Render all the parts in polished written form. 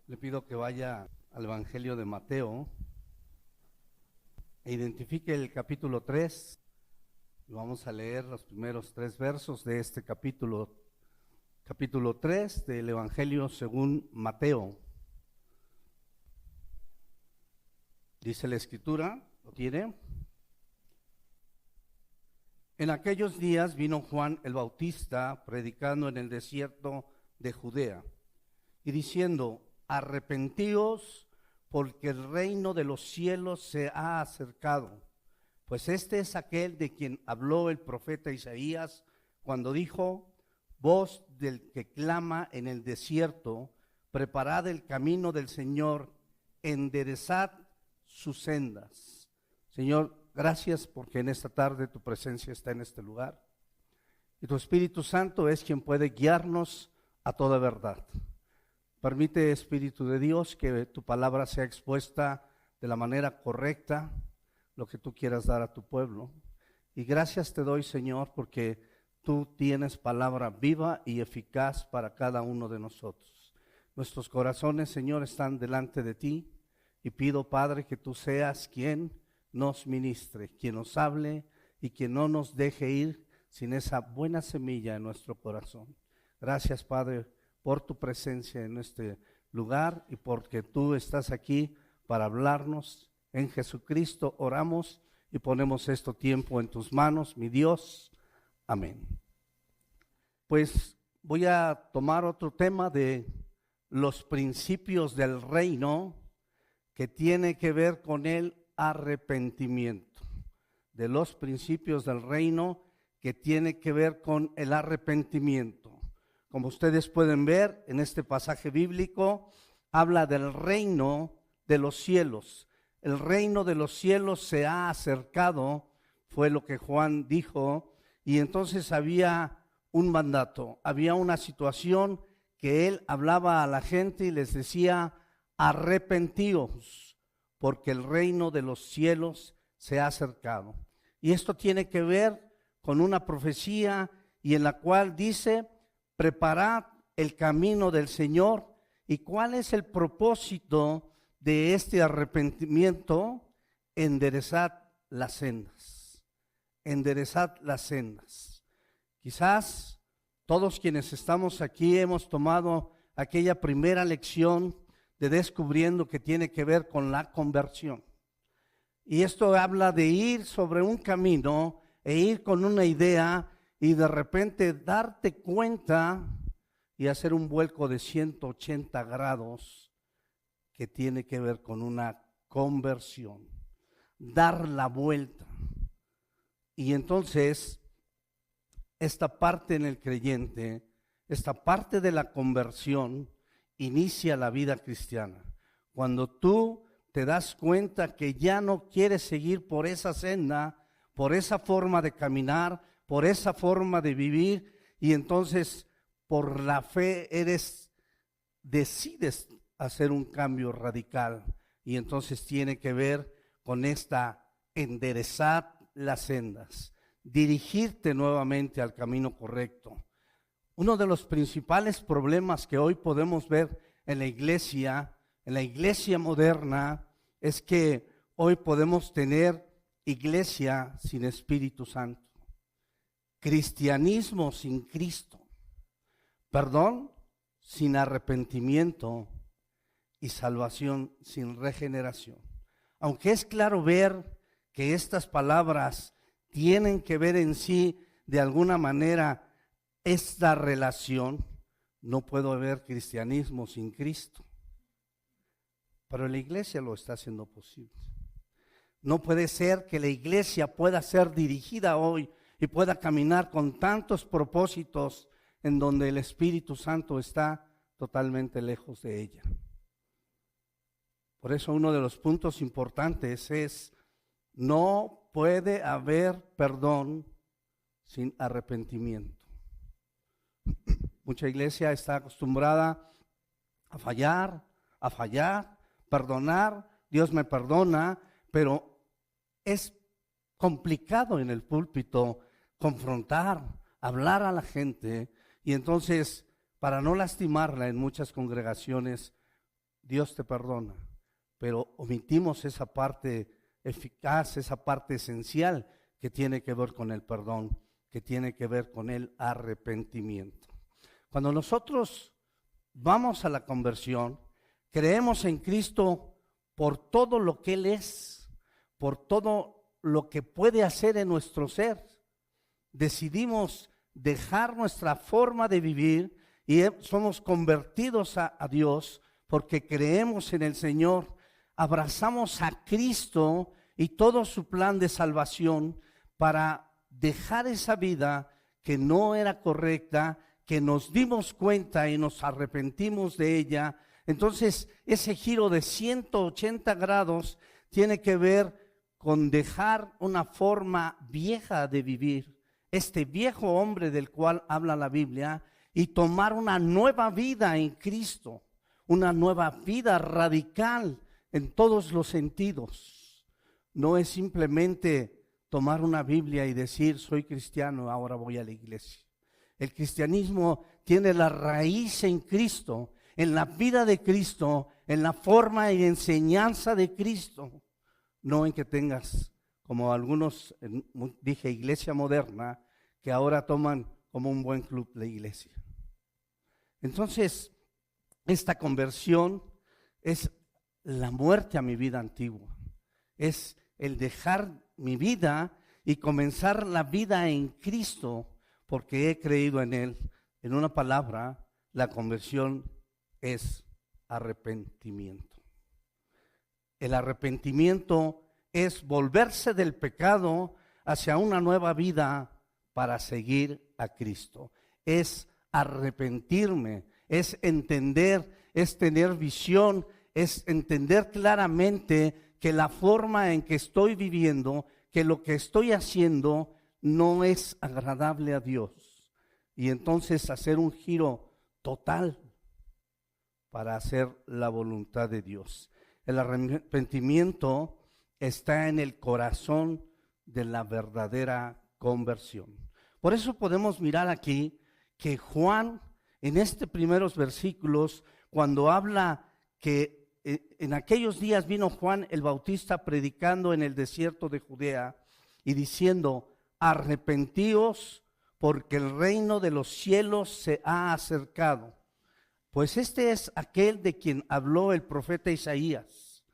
Le pido que vaya al Evangelio de Mateo e identifique el capítulo 3. Y vamos a leer los primeros 3 versos de este capítulo 3 del Evangelio según Mateo. Dice la Escritura, ¿lo tiene? En aquellos días vino Juan el Bautista predicando en el desierto de Judea y diciendo: arrepentíos, porque el reino de los cielos se ha acercado. Pues este es aquel de quien habló el profeta Isaías cuando dijo: voz del que clama en el desierto, preparad el camino del Señor, enderezad sus sendas. Señor, gracias porque en esta tarde tu presencia está en este lugar y tu Espíritu Santo es quien puede guiarnos a toda verdad. Permite, Espíritu de Dios, que tu palabra sea expuesta de la manera correcta, lo que tú quieras dar a tu pueblo. Y gracias te doy, Señor, porque tú tienes palabra viva y eficaz para cada uno de nosotros. Nuestros corazones, Señor, están delante de ti y pido, Padre, que tú seas quien nos ministre, quien nos hable y quien no nos deje ir sin esa buena semilla en nuestro corazón. Gracias, Padre, por tu presencia en este lugar y porque tú estás aquí para hablarnos. En Jesucristo oramos y ponemos este tiempo en tus manos, mi Dios. Amén. Pues voy a tomar otro tema de los principios del reino que tiene que ver con el arrepentimiento. De los principios del reino que tiene que ver con el arrepentimiento. Como ustedes pueden ver en este pasaje bíblico, habla del reino de los cielos. El reino de los cielos se ha acercado, fue lo que Juan dijo, y entonces había un mandato, había una situación que él hablaba a la gente y les decía: arrepentíos, porque el reino de los cielos se ha acercado. Y esto tiene que ver con una profecía y en la cual dice: preparad el camino del Señor. ¿Y cuál es el propósito de este arrepentimiento? Enderezad las sendas. Enderezad las sendas. Quizás todos quienes estamos aquí hemos tomado aquella primera lección de descubriendo que tiene que ver con la conversión. Y esto habla de ir sobre un camino e ir con una idea y de repente darte cuenta y hacer un vuelco de 180 grados que tiene que ver con una conversión, dar la vuelta. Y entonces esta parte en el creyente, esta parte de la conversión inicia la vida cristiana. Cuando tú te das cuenta que ya no quieres seguir por esa senda, por esa forma de caminar, por esa forma de vivir, y entonces por la fe decides hacer un cambio radical, y entonces tiene que ver con esta enderezar las sendas, dirigirte nuevamente al camino correcto. Uno de los principales problemas que hoy podemos ver en la iglesia moderna, es que hoy podemos tener iglesia sin Espíritu Santo. Cristianismo sin Cristo, perdón sin arrepentimiento y salvación sin regeneración. Aunque es claro ver que estas palabras tienen que ver en sí de alguna manera esta relación, no puedo haber cristianismo sin Cristo. Pero la iglesia lo está haciendo posible. No puede ser que la iglesia pueda ser dirigida hoy y pueda caminar con tantos propósitos en donde el Espíritu Santo está totalmente lejos de ella. Por eso uno de los puntos importantes es: no puede haber perdón sin arrepentimiento. Mucha iglesia está acostumbrada a fallar, perdonar, Dios me perdona, pero es complicado en el púlpito confrontar, hablar a la gente, y entonces para no lastimarla en muchas congregaciones Dios te perdona, pero omitimos esa parte eficaz, esa parte esencial que tiene que ver con el perdón, que tiene que ver con el arrepentimiento. Cuando nosotros vamos a la conversión, creemos en Cristo por todo lo que Él es, por todo lo que puede hacer en nuestro ser. Decidimos dejar nuestra forma de vivir y somos convertidos a Dios porque creemos en el Señor. Abrazamos a Cristo y todo su plan de salvación para dejar esa vida que no era correcta, que nos dimos cuenta y nos arrepentimos de ella. Entonces, ese giro de 180 grados tiene que ver con dejar una forma vieja de vivir, este viejo hombre del cual habla la Biblia, y tomar una nueva vida en Cristo, una nueva vida radical en todos los sentidos. No es simplemente tomar una Biblia y decir, soy cristiano, ahora voy a la iglesia. El cristianismo tiene la raíz en Cristo, en la vida de Cristo, en la forma y enseñanza de Cristo. No en que tengas, como algunos, dije, iglesia moderna, que ahora toman como un buen club la iglesia. Entonces, esta conversión es la muerte a mi vida antigua. Es el dejar mi vida y comenzar la vida en Cristo, porque he creído en Él. En una palabra, la conversión es arrepentimiento. El arrepentimiento es volverse del pecado hacia una nueva vida para seguir a Cristo. Es arrepentirme, es entender, es tener visión, es entender claramente que la forma en que estoy viviendo, que lo que estoy haciendo no es agradable a Dios. Y entonces hacer un giro total para hacer la voluntad de Dios. El arrepentimiento está en el corazón de la verdadera conversión. Por eso podemos mirar aquí que Juan, en estos primeros versículos, cuando habla que en aquellos días vino Juan el Bautista predicando en el desierto de Judea y diciendo, arrepentíos porque el reino de los cielos se ha acercado. Pues este es aquel de quien habló el profeta Isaías.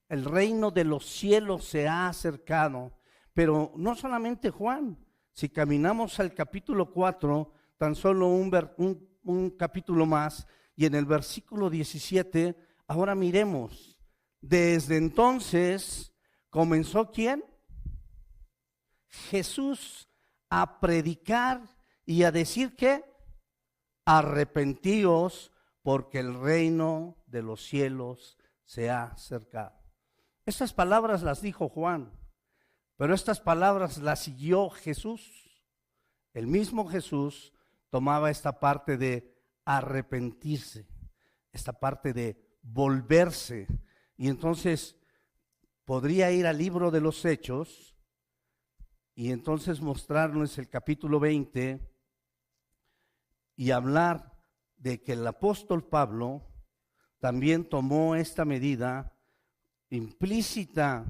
El reino de los cielos se ha acercado. Pero no solamente Juan, si caminamos al capítulo 4, tan solo un capítulo más, y en el versículo 17, ahora miremos, desde entonces comenzó ¿quién? Jesús a predicar y a decir que arrepentíos porque el reino de los cielos se ha acercado. Estas palabras las dijo Juan, pero estas palabras las siguió Jesús. El mismo Jesús tomaba esta parte de arrepentirse, esta parte de volverse, y entonces podría ir al libro de los Hechos y entonces mostrarnos el capítulo 20 y hablar de que el apóstol Pablo también tomó esta medida implícita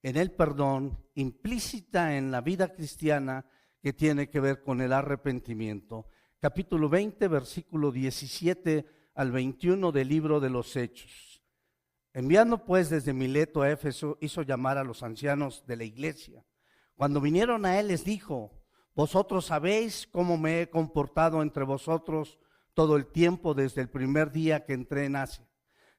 en el perdón, implícita en la vida cristiana, que tiene que ver con el arrepentimiento. Capítulo 20, versículo 17 al 21 del libro de los Hechos. Enviando pues desde Mileto a Éfeso, hizo llamar a los ancianos de la iglesia. Cuando vinieron a él les dijo, vosotros sabéis cómo me he comportado entre vosotros todo el tiempo desde el primer día que entré en Asia,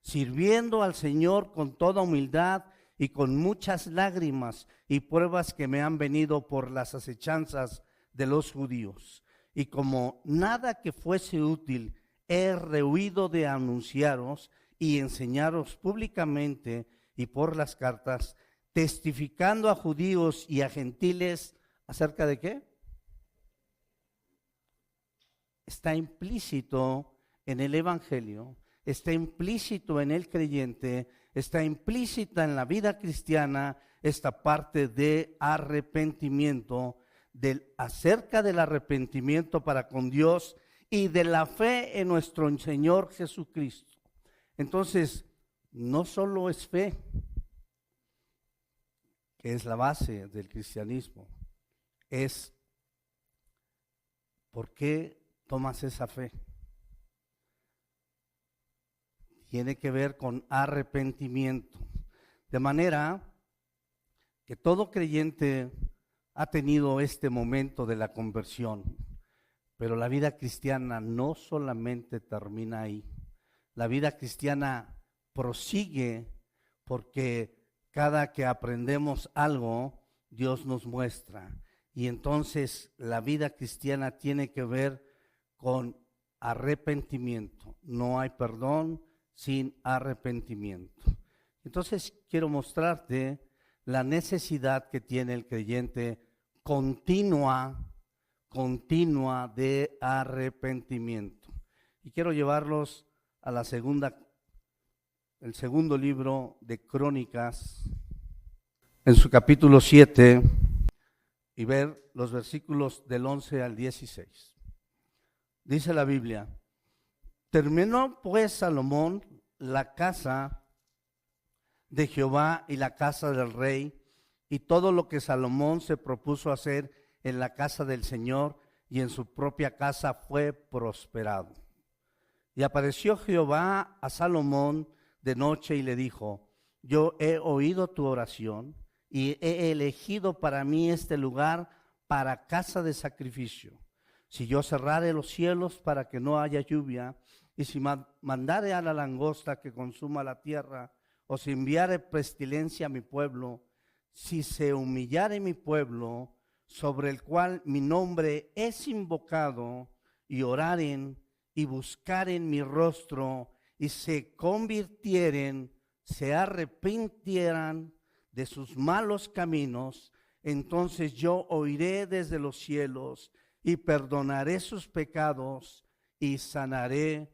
sirviendo al Señor con toda humildad y con muchas lágrimas y pruebas que me han venido por las acechanzas de los judíos. Y como nada que fuese útil, he rehuido de anunciaros y enseñaros públicamente y por las cartas, testificando a judíos y a gentiles, ¿acerca de qué? Está implícito en el Evangelio, está implícito en el creyente, está implícita en la vida cristiana esta parte de arrepentimiento, acerca del arrepentimiento para con Dios y de la fe en nuestro Señor Jesucristo. Entonces, no solo es fe, que es la base del cristianismo, es ¿por qué tomas esa fe? Tiene que ver con arrepentimiento. De manera que todo creyente ha tenido este momento de la conversión, pero la vida cristiana no solamente termina ahí. La vida cristiana prosigue porque cada que aprendemos algo, Dios nos muestra. Y entonces la vida cristiana tiene que ver con arrepentimiento. No hay perdón sin arrepentimiento. Entonces quiero mostrarte la necesidad que tiene el creyente continua de arrepentimiento. Y quiero llevarlos a el segundo libro de Crónicas, en su capítulo 7, y ver los versículos del 11 al 16. Dice la Biblia: terminó pues Salomón la casa de Jehová y la casa del rey, y todo lo que Salomón se propuso hacer en la casa del Señor y en su propia casa fue prosperado. Y apareció Jehová a Salomón de noche y le dijo: yo he oído tu oración y he elegido para mí este lugar para casa de sacrificio. Si yo cerrare los cielos para que no haya lluvia, y si mandare a la langosta que consuma la tierra, o si enviare pestilencia a mi pueblo, si se humillare mi pueblo, sobre el cual mi nombre es invocado, y oraren y buscaren mi rostro, y se convirtieren, se arrepintieran de sus malos caminos, entonces yo oiré desde los cielos y perdonaré sus pecados y sanaré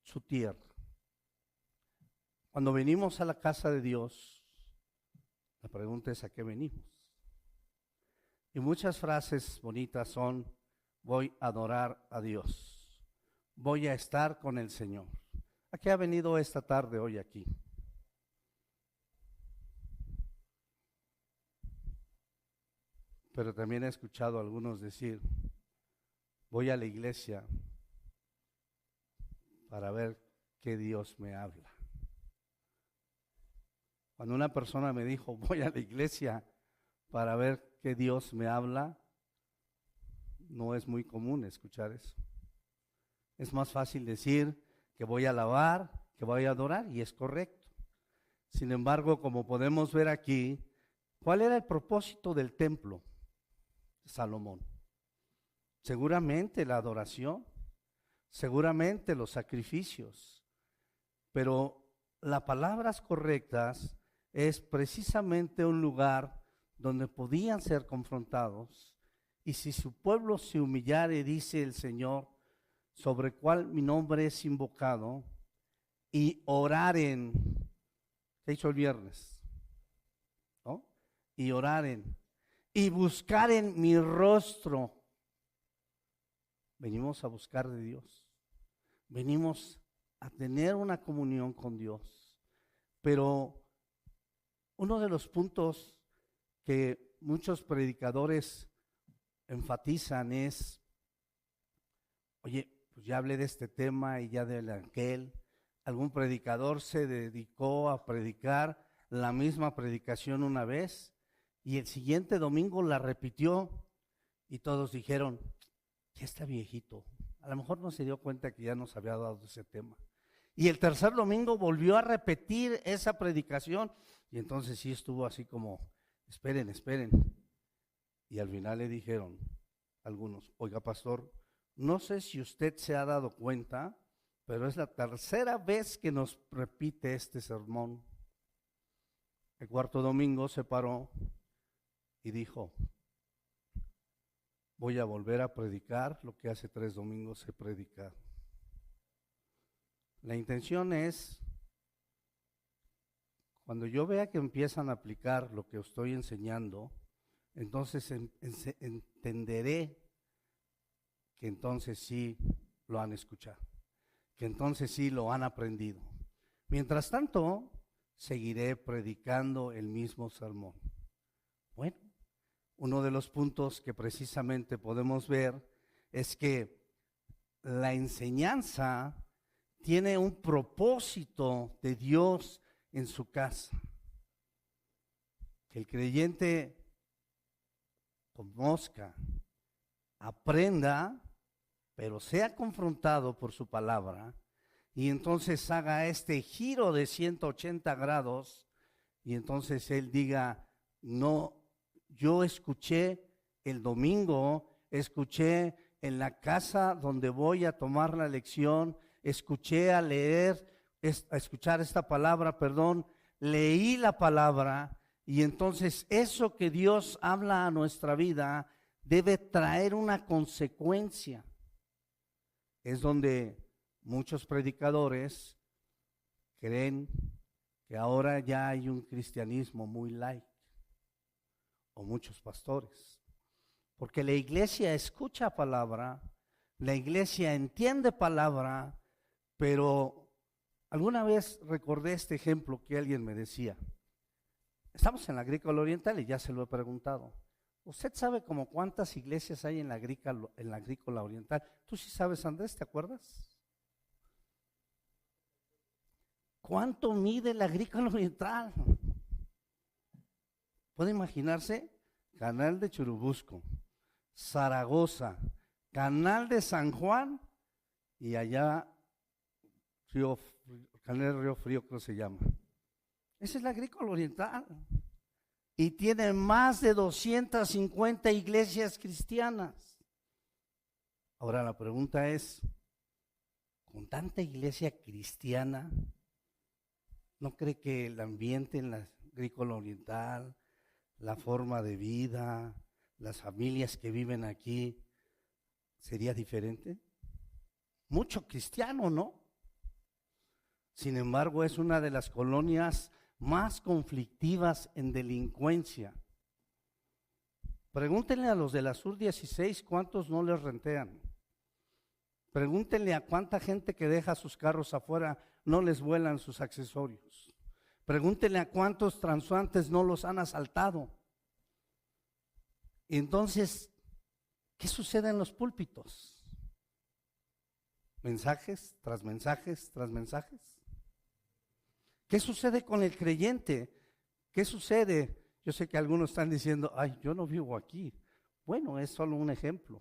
su tierra. Cuando venimos a la casa de Dios, la pregunta es: ¿a qué venimos? Y muchas frases bonitas son: voy a adorar a Dios, voy a estar con el Señor. ¿A qué ha venido esta tarde hoy aquí? Pero también he escuchado a algunos decir: voy a la iglesia para ver qué Dios me habla. Cuando una persona me dijo: voy a la iglesia para ver qué Dios me habla, no es muy común escuchar eso. Es más fácil decir que voy a alabar, que voy a adorar, y es correcto. Sin embargo, como podemos ver aquí, ¿cuál era el propósito del templo de Salomón? Seguramente la adoración, seguramente los sacrificios, pero las palabras correctas es precisamente un lugar donde podían ser confrontados. Y si su pueblo se humillare, dice el Señor, sobre el cual mi nombre es invocado, y oraren, ¿qué hizo el viernes? ¿No? Y oraren, y buscaren mi rostro. Venimos a buscar de Dios, venimos a tener una comunión con Dios. Pero uno de los puntos que muchos predicadores enfatizan es: oye, pues ya hablé de este tema y ya de aquel. Algún predicador se dedicó a predicar la misma predicación una vez y el siguiente domingo la repitió y todos dijeron: ya está viejito, a lo mejor no se dio cuenta que ya nos había dado ese tema. Y el tercer domingo volvió a repetir esa predicación y entonces sí estuvo así como: esperen. Y al final le dijeron algunos: oiga, pastor, no sé si usted se ha dado cuenta, pero es la tercera vez que nos repite este sermón. El cuarto domingo se paró y dijo: voy a volver a predicar lo que hace 3 domingos he predicado. La intención es, cuando yo vea que empiezan a aplicar lo que estoy enseñando, entonces entenderé que entonces sí lo han escuchado, que entonces sí lo han aprendido. Mientras tanto, seguiré predicando el mismo sermón. Bueno, uno de los puntos que precisamente podemos ver es que la enseñanza tiene un propósito de Dios en su casa. Que el creyente conozca, aprenda, pero sea confrontado por su palabra y entonces haga este giro de 180 grados y entonces él diga, no, yo escuché el domingo, escuché en la casa donde voy a tomar la lección, escuché a leer, a escuchar esta palabra, perdón, leí la palabra y entonces eso que Dios habla a nuestra vida debe traer una consecuencia. Es donde muchos predicadores creen que ahora ya hay un cristianismo muy light, o muchos pastores, porque la iglesia escucha palabra, la iglesia entiende palabra, pero alguna vez recordé este ejemplo que alguien me decía. Estamos en la Agrícola Oriental y ya se lo he preguntado. ¿Usted sabe como cuántas iglesias hay en la Agrícola Oriental? Tú sí sabes, Andrés, ¿te acuerdas? ¿Cuánto mide la Agrícola Oriental? ¿Puede imaginarse? Canal de Churubusco, Zaragoza, Canal de San Juan y allá Canal de Río Frío creo que se llama. Esa es la Agrícola Oriental. Y tiene más de 250 iglesias cristianas. Ahora la pregunta es, con tanta iglesia cristiana, ¿no cree que el ambiente en la Agrícola Oriental, la forma de vida, las familias que viven aquí, sería diferente? Mucho cristiano, ¿no? Sin embargo, es una de las colonias más conflictivas en delincuencia. Pregúntenle a los de la Sur 16 cuántos no les rentean. Pregúntenle a cuánta gente que deja sus carros afuera no les vuelan sus accesorios. Pregúntenle a cuántos transeúntes no los han asaltado. Entonces, ¿qué sucede en los púlpitos? Mensajes tras mensajes tras mensajes. ¿Qué sucede con el creyente? ¿Qué sucede? Yo sé que algunos están diciendo, ay, yo no vivo aquí. Bueno, es solo un ejemplo.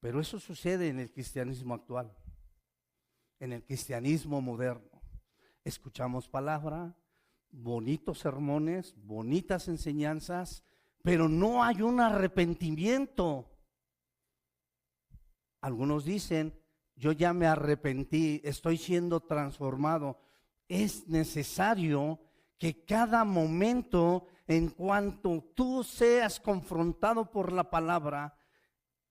Pero eso sucede en el cristianismo actual, en el cristianismo moderno. Escuchamos palabra, bonitos sermones, bonitas enseñanzas, pero no hay un arrepentimiento. Algunos dicen, yo ya me arrepentí, estoy siendo transformado. Es necesario que cada momento, en cuanto tú seas confrontado por la palabra,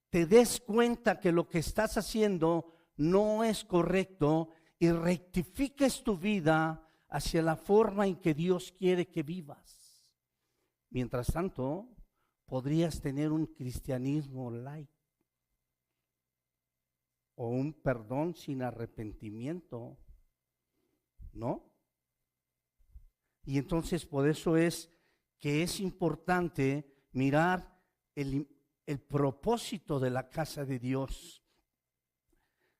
te des cuenta que lo que estás haciendo no es correcto y rectifiques tu vida hacia la forma en que Dios quiere que vivas. Mientras tanto, podrías tener un cristianismo light o un perdón sin arrepentimiento, ¿no? Y entonces por eso es que es importante mirar el propósito de la casa de Dios.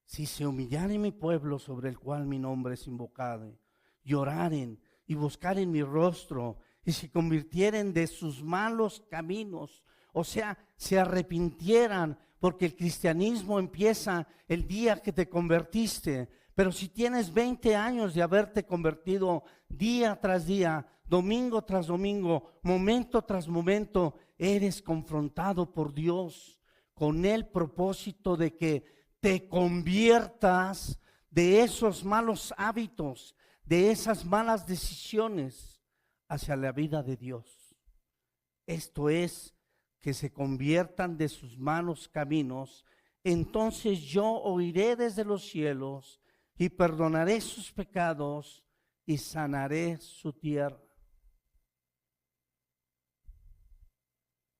Si se humillare mi pueblo sobre el cual mi nombre es invocado, lloraren y buscaren mi rostro y se convirtieren de sus malos caminos, o sea, se arrepintieran, porque el cristianismo empieza el día que te convertiste. Pero si tienes 20 años de haberte convertido día tras día, domingo tras domingo, momento tras momento, eres confrontado por Dios con el propósito de que te conviertas de esos malos hábitos, de esas malas decisiones hacia la vida de Dios. Esto es, que se conviertan de sus malos caminos. Entonces yo oiré desde los cielos y perdonaré sus pecados y sanaré su tierra.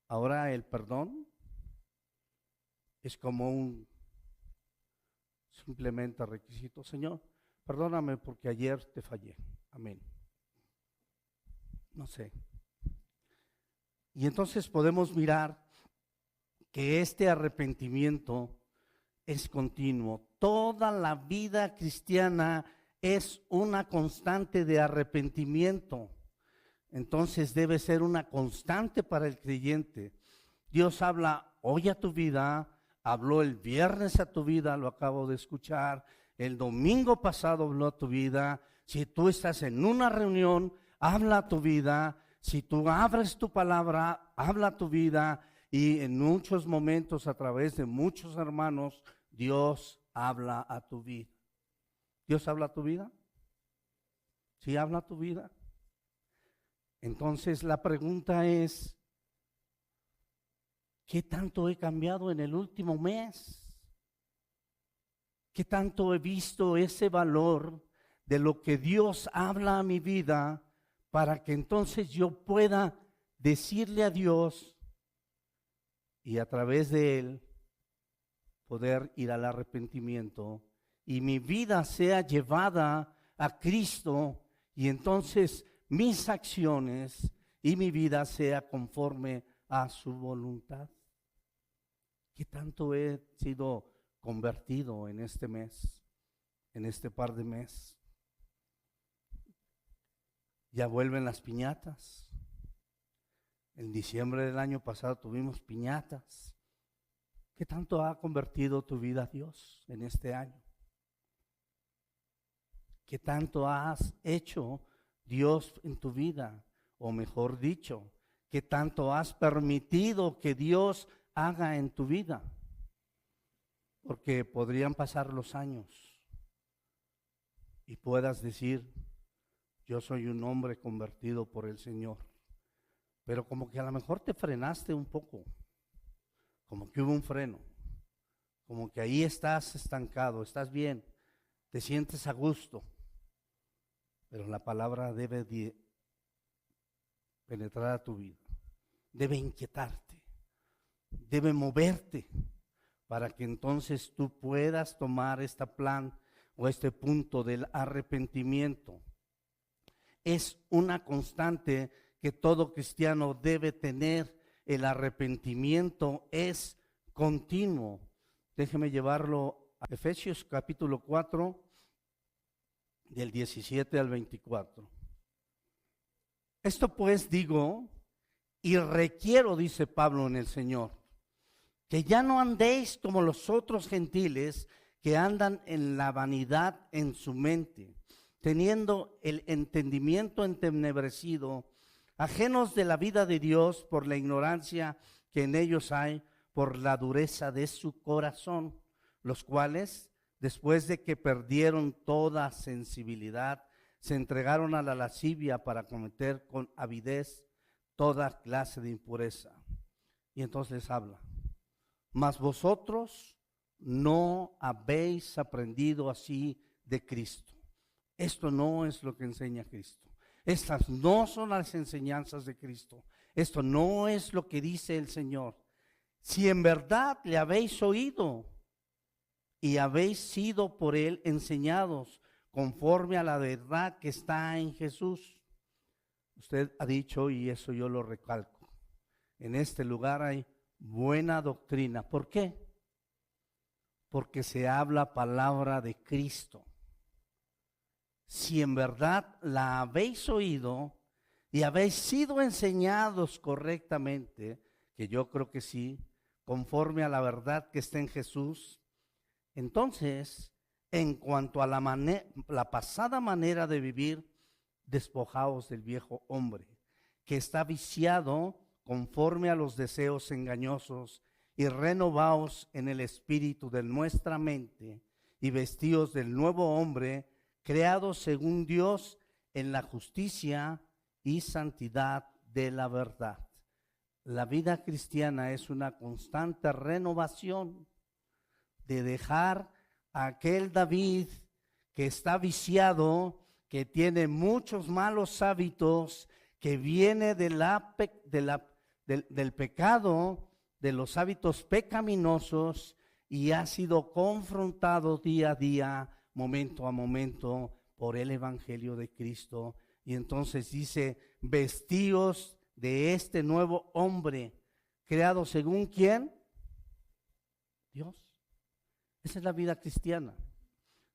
Ahora el perdón es como un simplemente requisito. Señor, perdóname porque ayer te fallé. Amén. No sé. Y entonces podemos mirar que este arrepentimiento es continuo. Toda la vida cristiana es una constante de arrepentimiento. Entonces debe ser una constante para el creyente. Dios habla hoy a tu vida, habló el viernes a tu vida, lo acabo de escuchar, el domingo pasado habló a tu vida. Si tú estás en una reunión, habla a tu vida. Si tú abres tu palabra, habla a tu vida. Y en muchos momentos, a través de muchos hermanos, Dios habla a tu vida. ¿Dios habla a tu vida? ¿Sí habla a tu vida? Entonces la pregunta es, ¿qué tanto he cambiado en el último mes? ¿Qué tanto he visto ese valor de lo que Dios habla a mi vida para que entonces yo pueda decirle a Dios y a través de Él poder ir al arrepentimiento y mi vida sea llevada a Cristo y entonces mis acciones y mi vida sea conforme a su voluntad? ¿Qué tanto he sido convertido en este mes, en este par de meses? Ya vuelven las piñatas. En diciembre del año pasado tuvimos piñatas. ¿Qué tanto ha convertido tu vida a Dios en este año? ¿Qué tanto has hecho Dios en tu vida? O mejor dicho, ¿qué tanto has permitido que Dios haga en tu vida? Porque podrían pasar los años y puedas decir, yo soy un hombre convertido por el Señor. Pero como que a lo mejor te frenaste un poco, como que hubo un freno, como que ahí estás estancado, estás bien, te sientes a gusto. Pero la palabra debe penetrar a tu vida, debe inquietarte, debe moverte para que entonces tú puedas tomar este plan o este punto del arrepentimiento. Es una constante que todo cristiano debe tener. El arrepentimiento es continuo. Déjeme llevarlo a Efesios capítulo 4, del 17 al 24. Esto pues digo y requiero, dice Pablo en el Señor, que ya no andéis como los otros gentiles que andan en la vanidad en su mente, teniendo el entendimiento entenebrecido, ajenos de la vida de Dios por la ignorancia que en ellos hay, por la dureza de su corazón, los cuales, después de que perdieron toda sensibilidad, se entregaron a la lascivia para cometer con avidez toda clase de impureza. Y entonces les habla, mas vosotros no habéis aprendido así de Cristo. Esto no es lo que enseña Cristo. Estas no son las enseñanzas de Cristo. Esto no es lo que dice el Señor. Si en verdad le habéis oído y habéis sido por Él enseñados conforme a la verdad que está en Jesús. Usted ha dicho, y eso yo lo recalco, en este lugar hay buena doctrina. ¿Por qué? Porque se habla palabra de Cristo. Si en verdad la habéis oído y habéis sido enseñados correctamente, que yo creo que sí, conforme a la verdad que está en Jesús, entonces, en cuanto a la pasada manera de vivir, despojaos del viejo hombre, que está viciado conforme a los deseos engañosos, y renovaos en el espíritu de nuestra mente, y vestíos del nuevo hombre, creado según Dios en la justicia y santidad de la verdad. La vida cristiana es una constante renovación de dejar a aquel David que está viciado, que tiene muchos malos hábitos, que viene del pecado, de los hábitos pecaminosos, y ha sido confrontado día a día momento a momento por el Evangelio de Cristo. Y entonces dice, vestíos de este nuevo hombre, creado según ¿quién? Dios. Esa es la vida cristiana.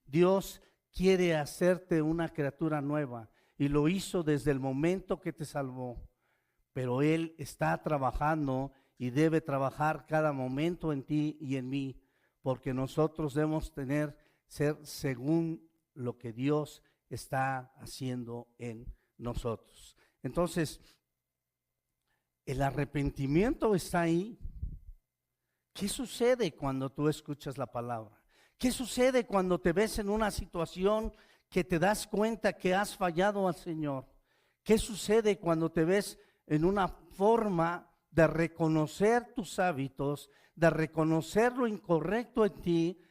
Dios quiere hacerte una criatura nueva y lo hizo desde el momento que te salvó. Pero Él está trabajando y debe trabajar cada momento en ti y en mí, porque nosotros debemos ser según lo que Dios está haciendo en nosotros. Entonces, el arrepentimiento está ahí. ¿Qué sucede cuando tú escuchas la palabra? ¿Qué sucede cuando te ves en una situación que te das cuenta que has fallado al Señor? ¿Qué sucede cuando te ves en una forma de reconocer tus hábitos, de reconocer lo incorrecto en ti?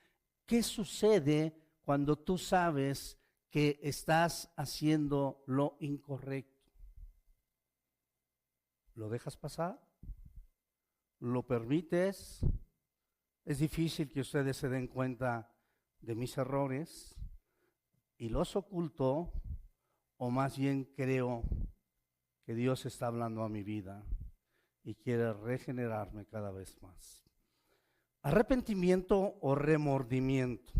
¿Qué sucede cuando tú sabes que estás haciendo lo incorrecto? ¿Lo dejas pasar? ¿Lo permites? Es difícil que ustedes se den cuenta de mis errores y los oculto, o más bien creo que Dios está hablando a mi vida y quiere regenerarme cada vez más. Arrepentimiento o remordimiento,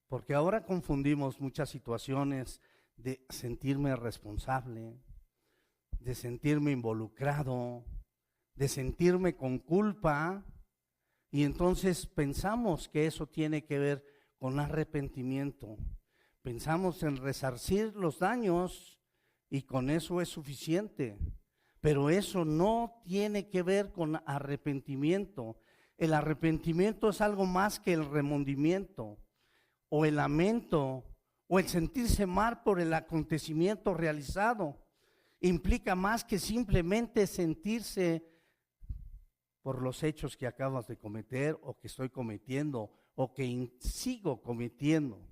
porque ahora confundimos muchas situaciones de sentirme responsable, de sentirme involucrado, de sentirme con culpa, y entonces pensamos que eso tiene que ver con arrepentimiento. Pensamos en resarcir los daños y con eso es suficiente, pero eso no tiene que ver con arrepentimiento. El arrepentimiento es algo más que el remordimiento o el lamento o el sentirse mal por el acontecimiento realizado. Implica más que simplemente sentirse por los hechos que acabas de cometer o que estoy cometiendo o que sigo cometiendo.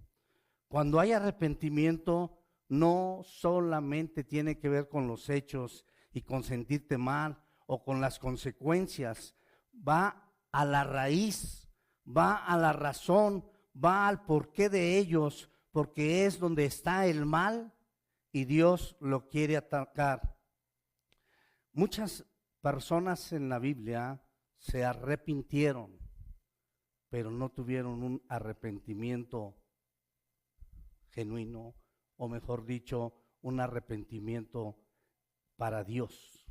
Cuando hay arrepentimiento, no solamente tiene que ver con los hechos y con sentirte mal o con las consecuencias, va a la raíz, va a la razón, va al porqué de ellos, porque es donde está el mal y Dios lo quiere atacar. Muchas personas en la Biblia se arrepintieron, pero no tuvieron un arrepentimiento genuino, o mejor dicho, un arrepentimiento para Dios.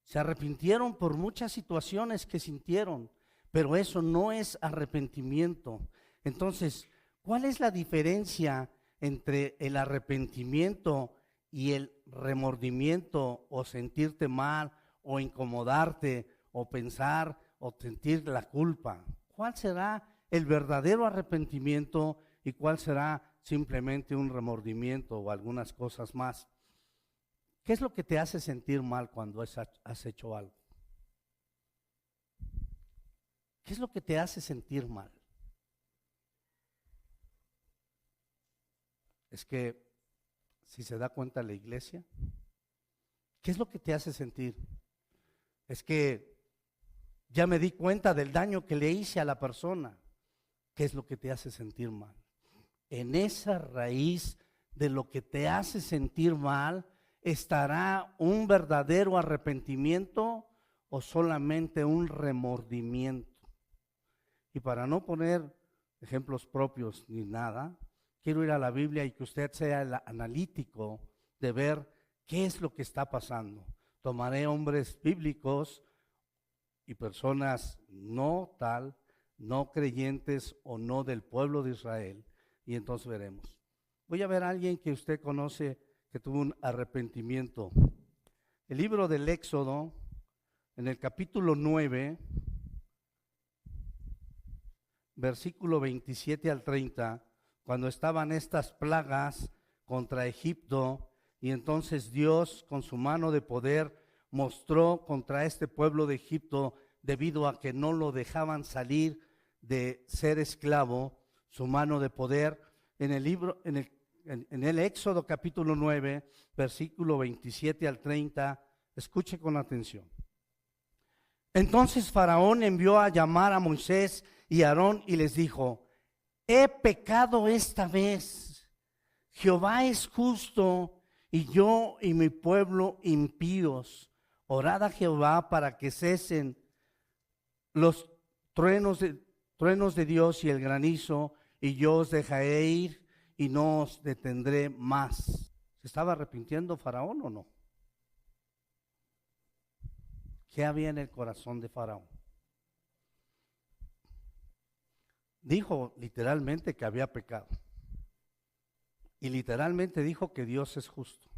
Se arrepintieron por muchas situaciones que sintieron, pero eso no es arrepentimiento. Entonces, ¿cuál es la diferencia entre el arrepentimiento y el remordimiento o sentirte mal o incomodarte o pensar o sentir la culpa? ¿Cuál será el verdadero arrepentimiento y cuál será simplemente un remordimiento o algunas cosas más? ¿Qué es lo que te hace sentir mal cuando has hecho algo? ¿Qué es lo que te hace sentir mal? Es que, si se da cuenta la iglesia, ¿qué es lo que te hace sentir? Es que ya me di cuenta del daño que le hice a la persona. ¿Qué es lo que te hace sentir mal? En esa raíz de lo que te hace sentir mal, ¿estará un verdadero arrepentimiento o solamente un remordimiento? Y para no poner ejemplos propios ni nada, quiero ir a la Biblia y que usted sea el analítico de ver qué es lo que está pasando. Tomaré hombres bíblicos y personas no creyentes o no del pueblo de Israel, y entonces veremos. Voy a ver a alguien que usted conoce que tuvo un arrepentimiento. El libro del Éxodo, en el capítulo 9, versículo 27 al 30, cuando estaban estas plagas contra Egipto, y entonces Dios con su mano de poder mostró contra este pueblo de Egipto, debido a que no lo dejaban salir de ser esclavo, su mano de poder. En el Éxodo capítulo 9, versículo 27 al 30, escuche con atención. Entonces Faraón envió a llamar a Moisés y a Aarón y les dijo: he pecado esta vez. Jehová es justo y yo y mi pueblo impíos. Orad a Jehová para que cesen los truenos de Dios y el granizo, y yo os dejaré ir y no os detendré más. ¿Se estaba arrepintiendo Faraón o no? ¿Qué había en el corazón de Faraón? Dijo literalmente que había pecado. Y literalmente dijo que Dios es justo.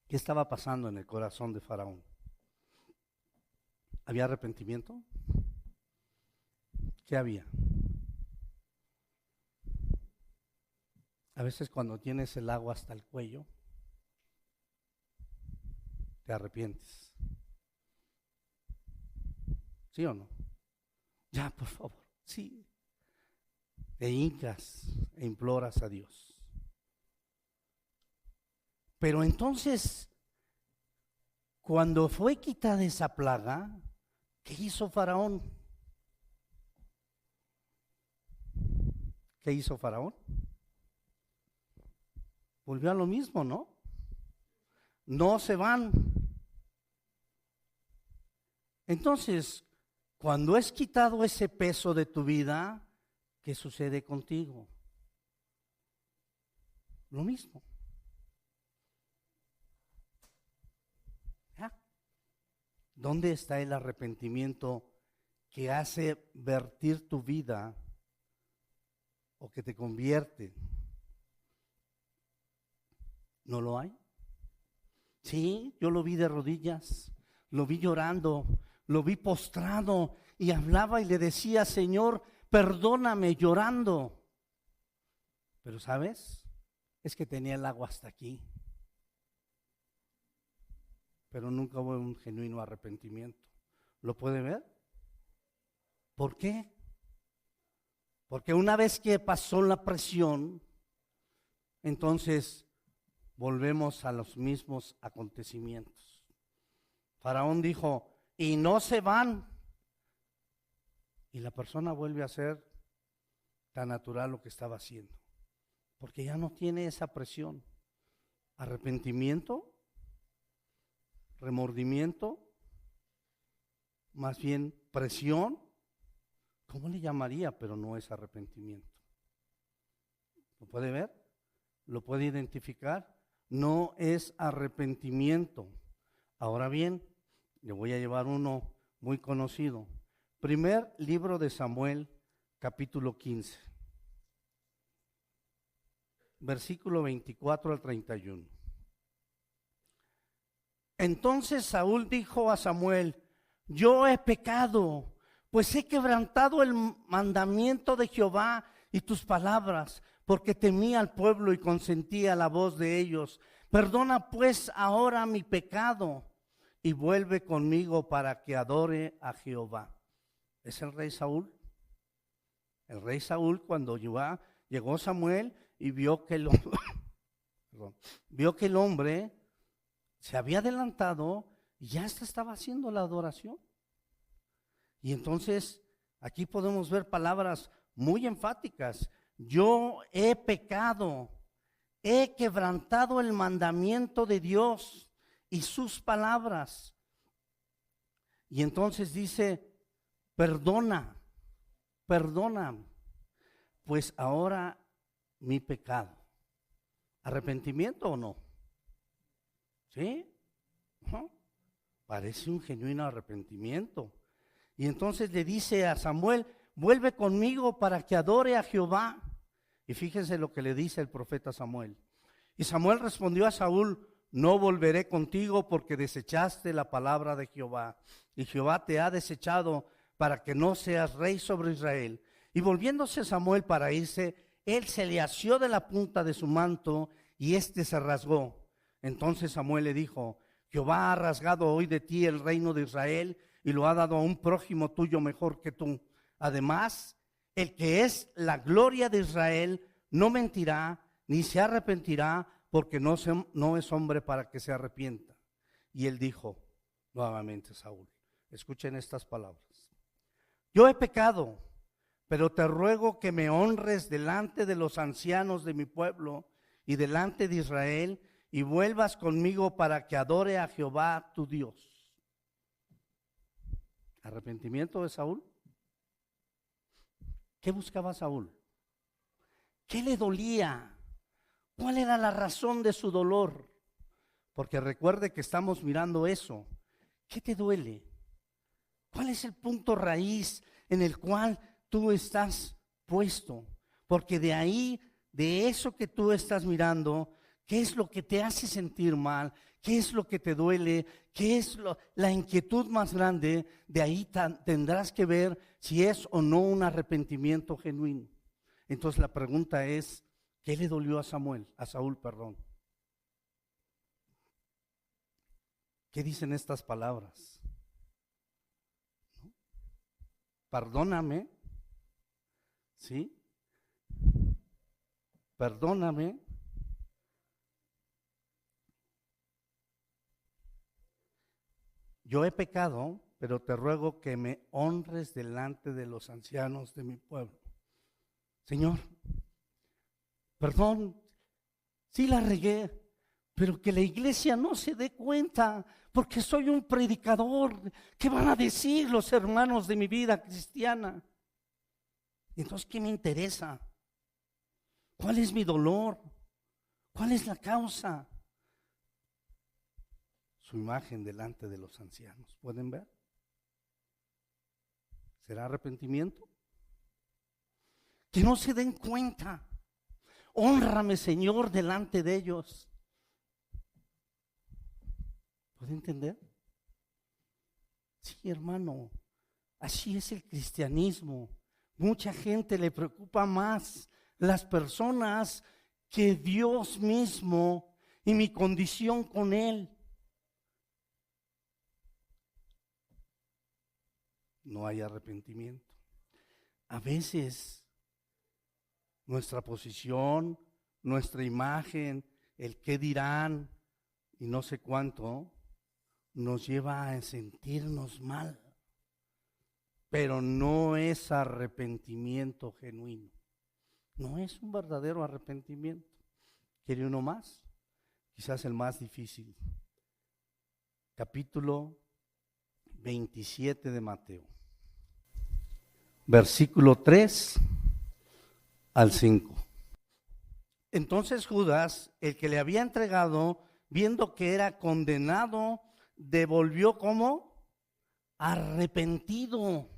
¿Qué estaba pasando en el corazón de Faraón? ¿Había arrepentimiento? ¿Qué había? A veces cuando tienes el agua hasta el cuello, te arrepientes. ¿Sí o no? Ya, por favor, sí. Te hincas e imploras a Dios. Pero entonces, cuando fue quitada esa plaga, ¿qué hizo Faraón? ¿Qué hizo Faraón? Volvió a lo mismo, ¿no? No se van. Entonces, cuando es quitado ese peso de tu vida, ¿qué sucede contigo? Lo mismo. ¿Ya? ¿Dónde está el arrepentimiento que hace vertir tu vida o que te convierte? ¿No lo hay? Sí, yo lo vi de rodillas, lo vi llorando, lo vi postrado y hablaba y le decía, Señor, perdóname, llorando. Pero ¿sabes? Es que tenía el agua hasta aquí. Pero nunca hubo un genuino arrepentimiento. ¿Lo puede ver? ¿Por qué? Porque una vez que pasó la presión, entonces volvemos a los mismos acontecimientos. Faraón dijo, y no se van. Y la persona vuelve a ser tan natural lo que estaba haciendo. Porque ya no tiene esa presión. Arrepentimiento, remordimiento, más bien presión. ¿Cómo le llamaría? Pero no es arrepentimiento. ¿Lo puede ver? ¿Lo puede identificar? No es arrepentimiento. Ahora bien, le voy a llevar uno muy conocido. Primer libro de Samuel, capítulo 15, versículo 24 al 31. Entonces Saúl dijo a Samuel, yo he pecado, pues he quebrantado el mandamiento de Jehová y tus palabras, porque temía al pueblo y consentía la voz de ellos. Perdona pues ahora mi pecado y vuelve conmigo para que adore a Jehová. ¿Es el rey Saúl? El rey Saúl, cuando llegó Samuel y vio que el hombre se había adelantado y ya estaba haciendo la adoración. Y entonces aquí podemos ver palabras muy enfáticas. Yo he pecado, he quebrantado el mandamiento de Dios y sus palabras. Y entonces dice, perdona, pues ahora mi pecado. ¿Arrepentimiento o no? ¿Sí? ¿No? Parece un genuino arrepentimiento. Y entonces le dice a Samuel, vuelve conmigo para que adore a Jehová. Y fíjense lo que le dice el profeta Samuel. Y Samuel respondió a Saúl, no volveré contigo porque desechaste la palabra de Jehová. Y Jehová te ha desechado para que no seas rey sobre Israel. Y volviéndose Samuel para irse, él se le asió de la punta de su manto y éste se rasgó. Entonces Samuel le dijo, Jehová ha rasgado hoy de ti el reino de Israel y lo ha dado a un prójimo tuyo mejor que tú. Además, el que es la gloria de Israel no mentirá ni se arrepentirá, porque no es hombre para que se arrepienta. Y él dijo nuevamente, Saúl, escuchen estas palabras. yo he pecado, pero te ruego que me honres delante de los ancianos de mi pueblo y delante de Israel, y vuelvas conmigo para que adore a Jehová tu Dios. ¿Arrepentimiento de Saúl? ¿Qué buscaba Saúl? ¿Qué le dolía? ¿Cuál era la razón de su dolor? Porque recuerde que estamos mirando eso. ¿Qué te duele? ¿Cuál es el punto raíz en el cual tú estás puesto? Porque de ahí, de eso que tú estás mirando, ¿qué es lo que te hace sentir mal? ¿Qué es lo que te duele? ¿Qué es la inquietud más grande? De ahí tendrás que ver si es o no un arrepentimiento genuino. Entonces la pregunta es, ¿qué le dolió a Saúl, perdón? ¿Qué dicen estas palabras? Perdóname, ¿sí? Perdóname. Yo he pecado, pero te ruego que me honres delante de los ancianos de mi pueblo. Señor, perdón, sí la regué, pero que la iglesia no se dé cuenta, porque soy un predicador. ¿Qué van a decir los hermanos de mi vida cristiana? Entonces, ¿qué me interesa? ¿Cuál es mi dolor? ¿Cuál es la causa? Su imagen delante de los ancianos. ¿Pueden ver? ¿Será arrepentimiento? Que no se den cuenta. Hónrame, Señor, delante de ellos. ¿Puede entender? Sí, hermano, así es el cristianismo. Mucha gente le preocupa más las personas que Dios mismo y mi condición con Él. No hay arrepentimiento. A veces nuestra posición, nuestra imagen, el qué dirán y no sé cuánto, nos lleva a sentirnos mal, pero no es arrepentimiento genuino, no es un verdadero arrepentimiento. ¿Quiere uno más? Quizás el más difícil. Capítulo 27 de Mateo, versículo 3 al 5. Entonces Judas, el que le había entregado, viendo que era condenado, devolvió como arrepentido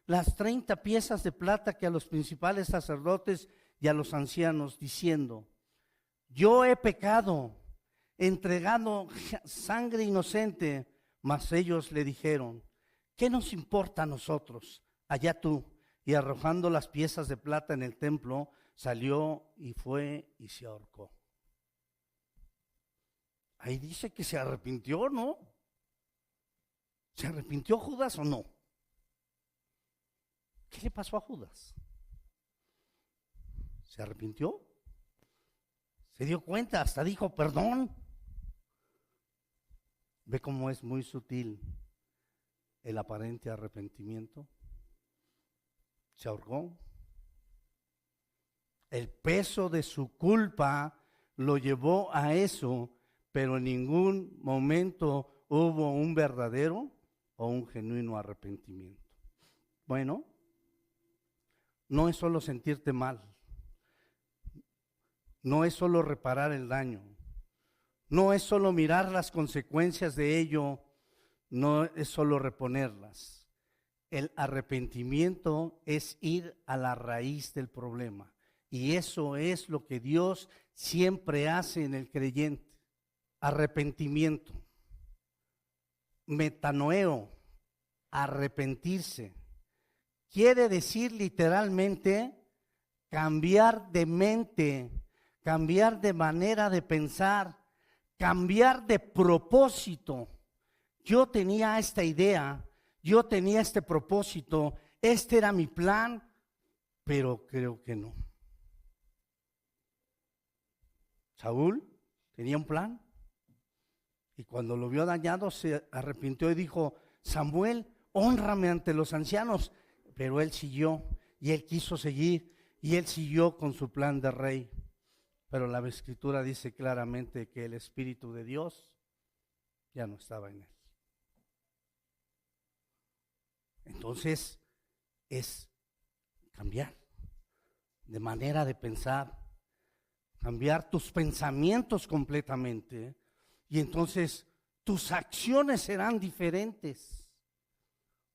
las 30 piezas de plata que a los principales sacerdotes y a los ancianos, diciendo: yo he pecado, entregado sangre inocente. Mas ellos le dijeron: ¿qué nos importa a nosotros? Allá tú. Y arrojando las piezas de plata en el templo, salió y fue y se ahorcó. Ahí dice que se arrepintió, ¿no? ¿Se arrepintió Judas o no? ¿Qué le pasó a Judas? ¿Se arrepintió? ¿Se dio cuenta? Hasta dijo perdón. ¿Ve cómo es muy sutil el aparente arrepentimiento? Se ahorcó. El peso de su culpa lo llevó a eso, pero en ningún momento hubo un verdadero o un genuino arrepentimiento. Bueno, no es solo sentirte mal, no es solo reparar el daño, no es solo mirar las consecuencias de ello, no es solo reponerlas. El arrepentimiento es ir a la raíz del problema, y eso es lo que Dios siempre hace en el creyente. Arrepentimiento, metanoeo, arrepentirse, quiere decir literalmente cambiar de mente, cambiar de manera de pensar, cambiar de propósito. Yo tenía esta idea, yo tenía este propósito, este era mi plan, pero creo que no. Saúl tenía un plan y cuando lo vio dañado se arrepintió y dijo: Samuel, Hónrame ante los ancianos. Pero él siguió, y él quiso seguir, y él siguió con su plan de rey. Pero la Escritura dice claramente que el Espíritu de Dios ya no estaba en él. Entonces es cambiar de manera de pensar, cambiar tus pensamientos completamente, y entonces tus acciones serán diferentes,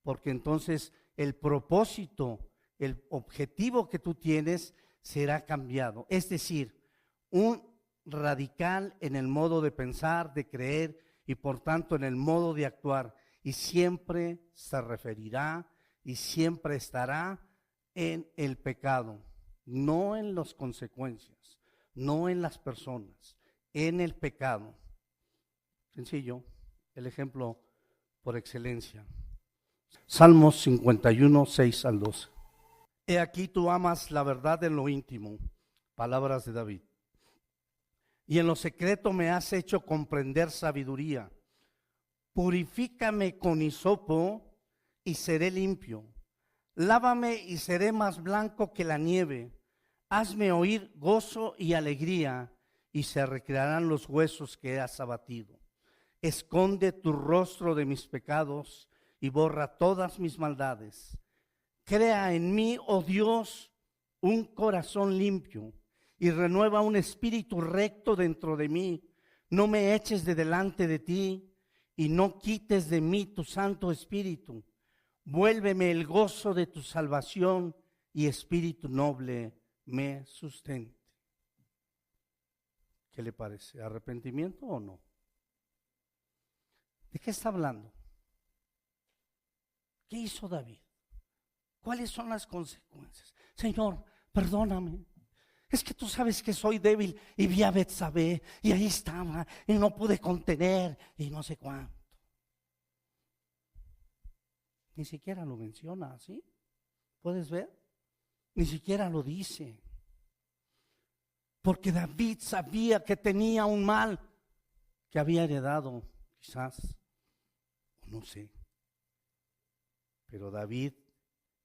porque entonces el propósito, el objetivo que tú tienes será cambiado. Es decir, un radical en el modo de pensar, de creer y por tanto en el modo de actuar, y siempre se referirá y siempre estará en el pecado, no en las consecuencias, no en las personas, en el pecado. Sencillo, el ejemplo por excelencia. Salmos 51, 6 al 12. He aquí tú amas la verdad en lo íntimo, palabras de David. Y en lo secreto me has hecho comprender sabiduría. Purifícame con hisopo y seré limpio. Lávame y seré más blanco que la nieve. Hazme oír gozo y alegría, y se recrearán los huesos que has abatido. Esconde tu rostro de mis pecados y borra todas mis maldades. Crea en mí, oh Dios, un corazón limpio, y renueva un espíritu recto dentro de mí. No me eches de delante de ti, y no quites de mí tu Santo Espíritu. Vuélveme el gozo de tu salvación, y espíritu noble me sustente. ¿Qué le parece? ¿Arrepentimiento o no? ¿De qué está hablando? ¿Qué hizo David? ¿Cuáles son las consecuencias? Señor, perdóname. Es que tú sabes que soy débil, y vi a Betsabé y ahí estaba y no pude contener y no sé cuánto. Ni siquiera lo menciona, ¿sí? ¿Puedes ver? Ni siquiera lo dice. Porque David sabía que tenía un mal que había heredado, quizás, no sé. Pero David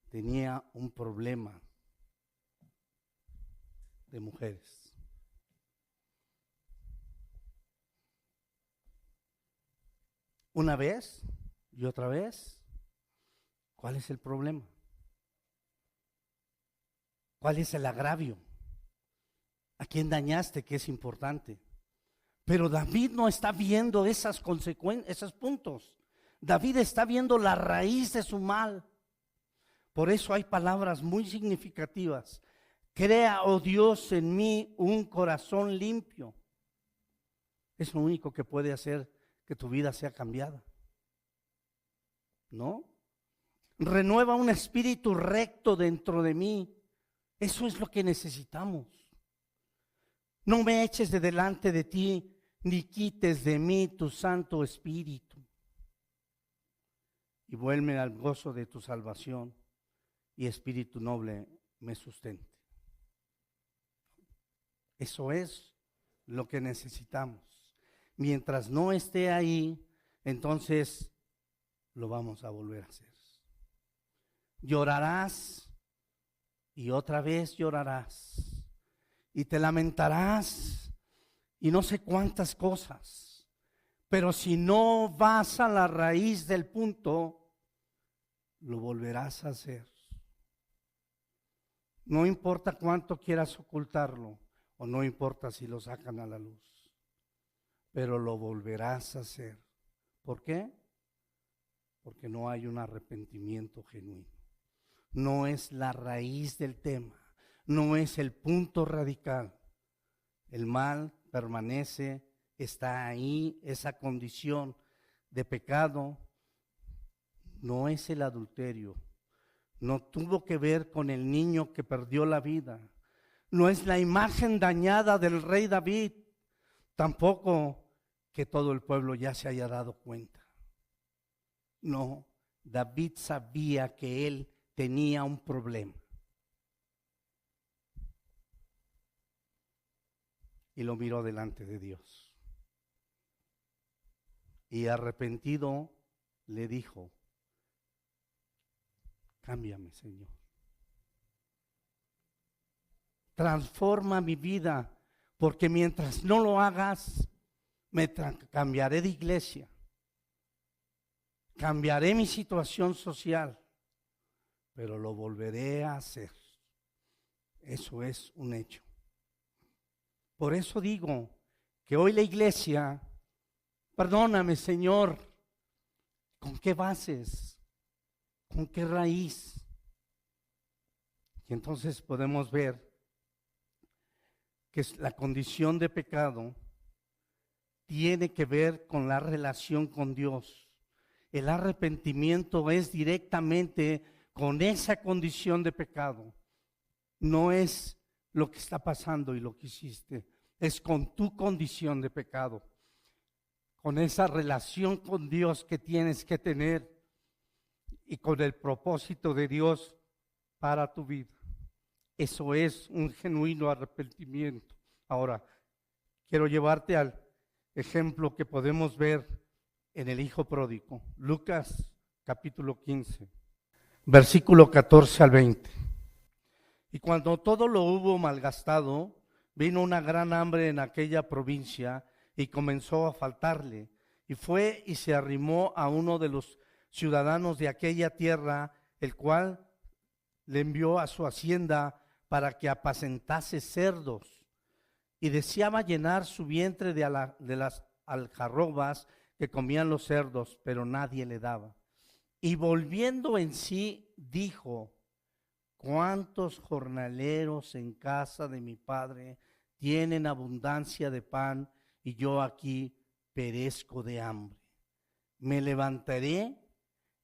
tenía un problema de mujeres. Una vez y otra vez. ¿Cuál es el problema? ¿Cuál es el agravio? ¿A quién dañaste? Que es importante. Pero David no está viendo esas consecuencias, esos puntos. David está viendo la raíz de su mal. Por eso hay palabras muy significativas. Crea, oh Dios, en mí un corazón limpio. Es lo único que puede hacer que tu vida sea cambiada. ¿No? Renueva un espíritu recto dentro de mí. Eso es lo que necesitamos. No me eches de delante de ti, ni quites de mí tu Santo Espíritu. Y vuelve al gozo de tu salvación, y espíritu noble me sustente. Eso es lo que necesitamos. Mientras no esté ahí, entonces lo vamos a volver a hacer. Llorarás y otra vez llorarás y te lamentarás y no sé cuántas cosas, pero si no vas a la raíz del punto, lo volverás a hacer. No importa cuánto quieras ocultarlo, o no importa si lo sacan a la luz, pero lo volverás a hacer. ¿Por qué? Porque no hay un arrepentimiento genuino. No es la raíz del tema, no es el punto radical. El mal permanece, está ahí, esa condición de pecado. No es el adulterio, no tuvo que ver con el niño que perdió la vida, no es la imagen dañada del rey David, tampoco que todo el pueblo ya se haya dado cuenta. No, David sabía que él tenía un problema. Y lo miró delante de Dios. Y arrepentido le dijo, Cámbiame, Señor. Transforma mi vida, porque mientras no lo hagas, cambiaré de iglesia, cambiaré mi situación social, pero lo volveré a hacer. Eso es un hecho. Por eso digo que hoy la iglesia, perdóname, Señor, ¿con qué bases? ¿Con qué raíz? Y entonces podemos ver que la condición de pecado tiene que ver con la relación con Dios. El arrepentimiento es directamente con esa condición de pecado. No es lo que está pasando y lo que hiciste, es con tu condición de pecado, con esa relación con Dios que tienes que tener y con el propósito de Dios para tu vida. Eso es un genuino arrepentimiento. Ahora, quiero llevarte al ejemplo que podemos ver en el hijo pródigo. Lucas capítulo 15, versículo 14 al 20. Y cuando todo lo hubo malgastado, vino una gran hambre en aquella provincia y comenzó a faltarle. Y fue y se arrimó a uno de los ciudadanos de aquella tierra, el cual le envió a su hacienda para que apacentase cerdos. Y deseaba llenar su vientre de las algarrobas que comían los cerdos, pero nadie le daba. Y volviendo en sí, dijo: ¿cuántos jornaleros en casa de mi padre tienen abundancia de pan y yo aquí perezco de hambre? Me levantaré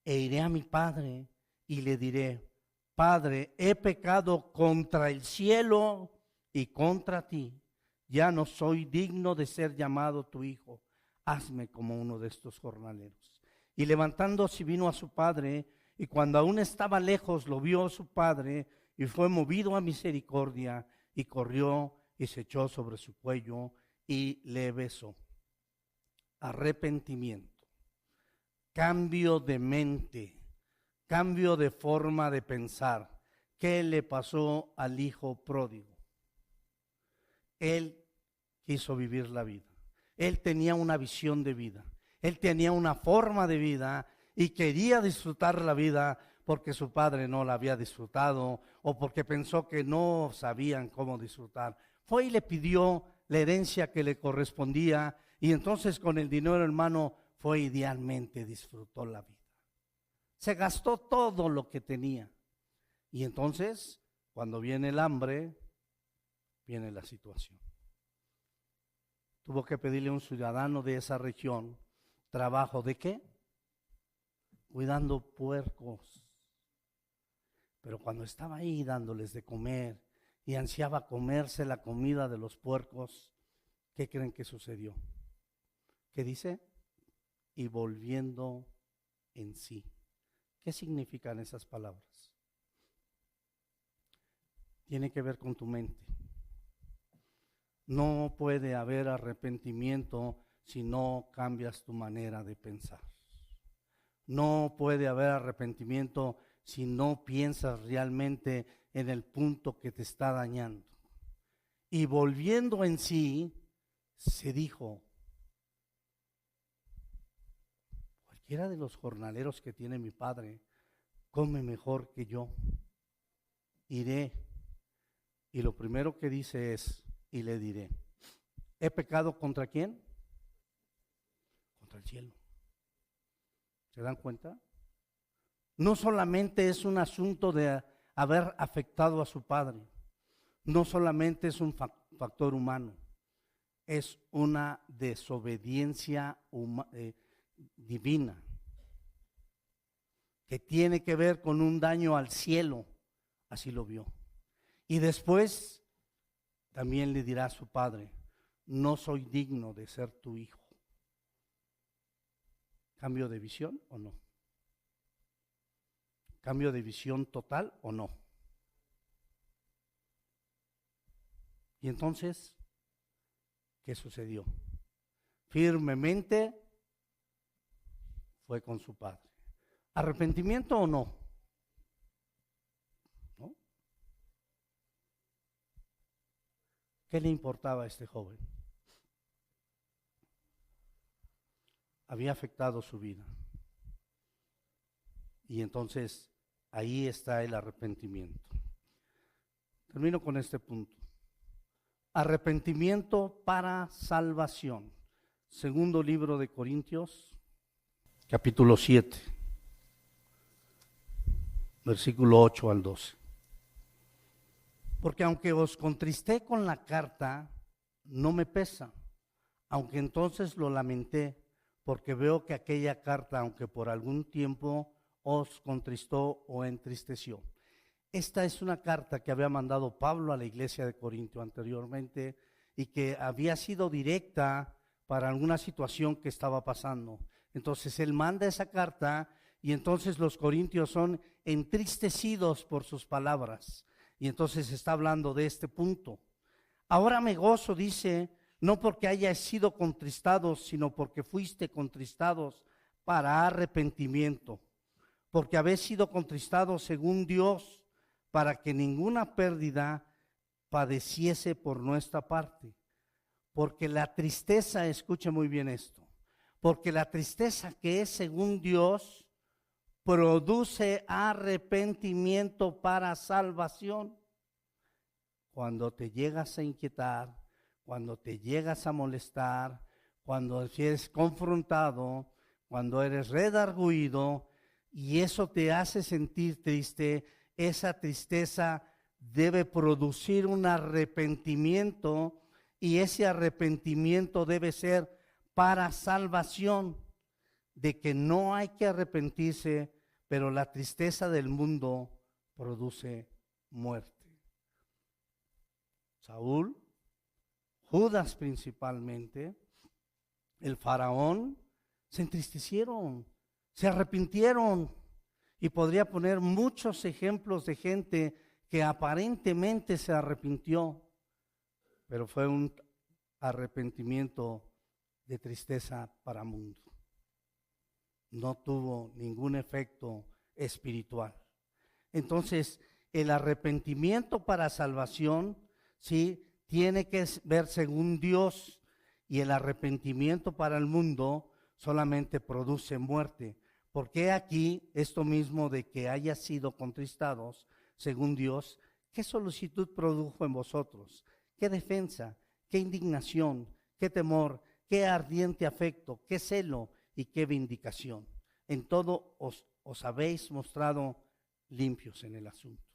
e iré a mi padre y le diré: Padre, he pecado contra el cielo y contra ti. Ya no soy digno de ser llamado tu hijo. Hazme como uno de estos jornaleros. Y levantándose vino a su padre, y cuando aún estaba lejos lo vio su padre, y fue movido a misericordia, y corrió y se echó sobre su cuello y le besó. Arrepentimiento, cambio de mente, cambio de forma de pensar. ¿Qué le pasó al hijo pródigo? Él quiso vivir la vida. Él tenía una visión de vida. Él tenía una forma de vida y quería disfrutar la vida porque su padre no la había disfrutado o porque pensó que no sabían cómo disfrutar. Fue y le pidió la herencia que le correspondía y entonces con el dinero en mano fue idealmente, disfrutó la vida. Se gastó todo lo que tenía. Y entonces, cuando viene el hambre, viene la situación. Tuvo que pedirle a un ciudadano de esa región trabajo ¿de qué? Cuidando puercos. Pero cuando estaba ahí dándoles de comer y ansiaba comerse la comida de los puercos, ¿qué creen que sucedió? ¿Qué dice? Y volviendo en sí. ¿Qué significan esas palabras? Tiene que ver con tu mente. No puede haber arrepentimiento si no cambias tu manera de pensar. No puede haber arrepentimiento si no piensas realmente en el punto que te está dañando. Y volviendo en sí, se dijo: cualquiera de los jornaleros que tiene mi padre come mejor que yo. Iré. Y lo primero que dice es: y le diré, ¿he pecado contra quién? Contra el cielo. ¿Se dan cuenta? No solamente es un asunto de haber afectado a su padre, no solamente es un factor humano, es una desobediencia divina que tiene que ver con un daño al cielo, así lo vio. Y después también le dirá a su padre: no soy digno de ser tu hijo. ¿Cambio de visión o no? ¿Cambio de visión total o no? Y entonces, ¿qué sucedió? Firmemente fue con su padre. ¿Arrepentimiento o no? ¿Qué le importaba a este joven? Había afectado su vida. Y entonces ahí está el arrepentimiento. Termino con este punto. Arrepentimiento para salvación. Segundo libro de Corintios, capítulo 7, versículo 8 al 12. Porque aunque os contristé con la carta, no me pesa, aunque entonces lo lamenté, porque veo que aquella carta, aunque por algún tiempo os contristó o entristeció. Esta es una carta que había mandado Pablo a la iglesia de Corinto anteriormente y que había sido directa para alguna situación que estaba pasando. Entonces él manda esa carta y entonces los corintios son entristecidos por sus palabras. Y entonces está hablando de este punto. Ahora me gozo, dice, no porque hayáis sido contristados, sino porque fuiste contristados para arrepentimiento. Porque habéis sido contristados según Dios, para que ninguna pérdida padeciese por nuestra parte. Porque la tristeza, escuche muy bien esto, porque la tristeza que es según Dios produce arrepentimiento para salvación. Cuando te llegas a inquietar, cuando te llegas a molestar, cuando eres confrontado, cuando eres redarguido y eso te hace sentir triste, esa tristeza debe producir un arrepentimiento y ese arrepentimiento debe ser para salvación. De que no hay que arrepentirse, pero la tristeza del mundo produce muerte. Saúl, Judas principalmente, el faraón, se entristecieron, se arrepintieron. Y podría poner muchos ejemplos de gente que aparentemente se arrepintió, pero fue un arrepentimiento de tristeza para mundo. No tuvo ningún efecto espiritual. Entonces, el arrepentimiento para salvación, sí, tiene que ver según Dios, y el arrepentimiento para el mundo solamente produce muerte. Porque aquí esto mismo de que haya sido contristados según Dios, ¿qué solicitud produjo en vosotros? ¿Qué defensa? ¿Qué indignación? ¿Qué temor? ¿Qué ardiente afecto? ¿Qué celo? ¿Y qué vindicación? En todo os habéis mostrado limpios en el asunto.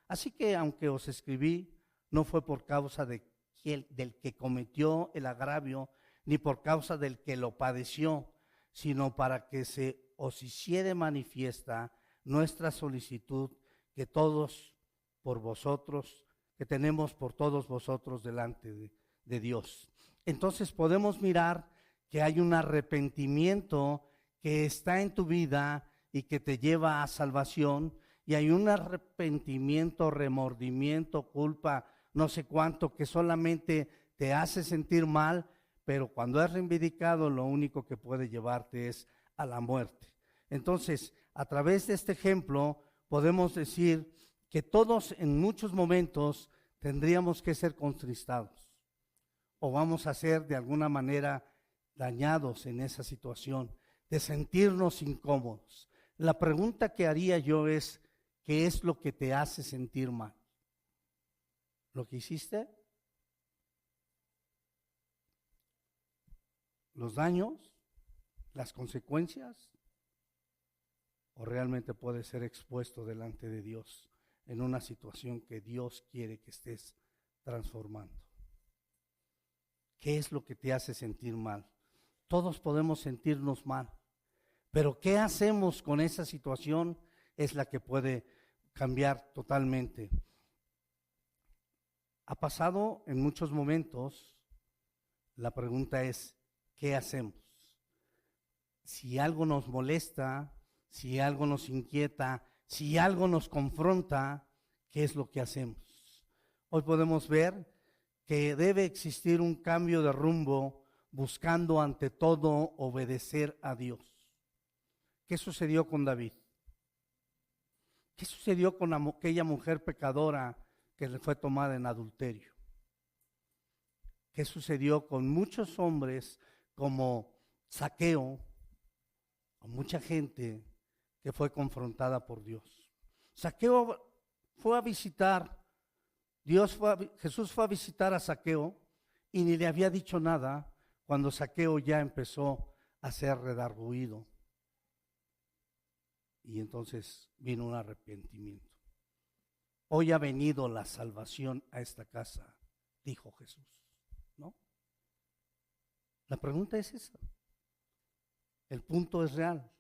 Así que aunque os escribí, no fue por causa del que cometió el agravio, ni por causa del que lo padeció, sino para que se os hiciere manifiesta nuestra solicitud que todos por vosotros, que tenemos por todos vosotros delante de Dios. Entonces podemos mirar que hay un arrepentimiento que está en tu vida y que te lleva a salvación, y hay un arrepentimiento, remordimiento, culpa, no sé cuánto, que solamente te hace sentir mal, pero cuando es reivindicado lo único que puede llevarte es a la muerte. Entonces, a través de este ejemplo podemos decir que todos en muchos momentos tendríamos que ser contristados o vamos a ser de alguna manera dañados en esa situación, de sentirnos incómodos. La pregunta que haría yo es, ¿qué es lo que te hace sentir mal? ¿Lo que hiciste? ¿Los daños? ¿Las consecuencias? ¿O realmente puedes ser expuesto delante de Dios en una situación que Dios quiere que estés transformando? ¿Qué es lo que te hace sentir mal? Todos podemos sentirnos mal, pero ¿qué hacemos con esa situación? Es la que puede cambiar totalmente. Ha pasado en muchos momentos, la pregunta es, ¿qué hacemos? Si algo nos molesta, si algo nos inquieta, si algo nos confronta, ¿qué es lo que hacemos? Hoy podemos ver que debe existir un cambio de rumbo buscando ante todo obedecer a Dios. ¿Qué sucedió con David? ¿Qué sucedió con aquella mujer pecadora que le fue tomada en adulterio? qué sucedió con muchos hombres como Zaqueo, con mucha gente que fue confrontada por Dios. Zaqueo fue a visitar, Jesús fue a visitar a Zaqueo y ni le había dicho nada cuando Zaqueo ya empezó a ser redarguido. Y entonces vino un arrepentimiento. Hoy ha venido la salvación a esta casa, dijo Jesús, ¿no? La pregunta es esa. El punto es real.